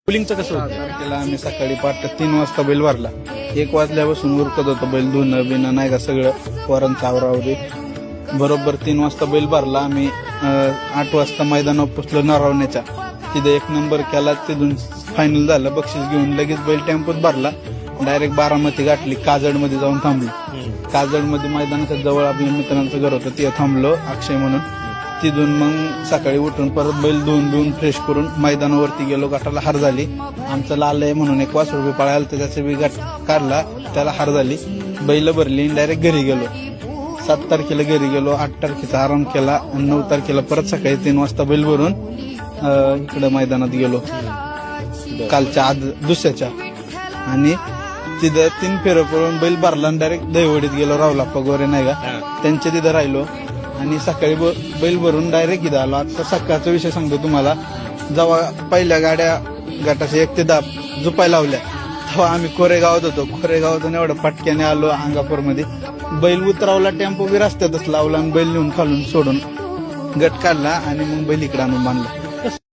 पुलिंगचं कसं होतं? तारखेला आम्ही सकाळी 3 वाजता बैल भरला. 1 वाजल्यापासून उरकत होतं बैल धुणं बिणं नाही का सगळं पोरांचं आवरावरी. बरोबर 3 वाजता बैल भरला. आम्ही 8 वाजता मैदानावर पोचलो नरवण्याच्या. तिथे 1 नंबर केला. तिथून फायनल झालं. बक्षीस घेऊन लगेच बैल टेम्पोत भरला. डायरेक्ट बारामती गाठली. काजडमध्ये जाऊन थांबलो. काजडमध्ये मैदानाच्या जवळ आपल्या मित्रांचं घर होतं ते थांबलो अक्षय म्हणून. तिथून मग सकाळी उठून परत बैल धुवून फ्रेश करून मैदानावरती गेलो. गटाला हार झाली. आमचं लाल आहे म्हणून 1 वासरू पळायला तर त्याचा बी गट काढला. त्याला हार झाली. बैल भरली. डायरेक्ट घरी गेलो. 7 तारखेला घरी गेलो. 8 तारखेचा आराम केला. 9 तारखेला परत सकाळी 3 वाजता बैल भरून इकडे मैदानात गेलो कालच्या दुसऱ्याच्या. आणि तिथं 3 फेरं पळून बैल भरला आणि डायरेक्ट दहीवडीत गेलो. रावलाप्पा गोरे नाही का त्यांच्या तिथं राहिलो. आणि सकाळी बैल भरून डायरेक्ट इथं आलो. आता सकाळचा विषय सांगतो तुम्हाला. जेव्हा पहिल्या गाड्या गटाच्या 1 ते 10 झुपायला लावल्या तेव्हा आम्ही कोरेगावात होतो. कोरेगावातून एवढं पटक्याने आलो अंगापूरमध्ये. बैल उतरावला. टेम्पो बी रस्त्यातच लावला आणि बैल नेऊन खालून सोडून गट काढला आणि मग बैल इकडे आणून बांधला.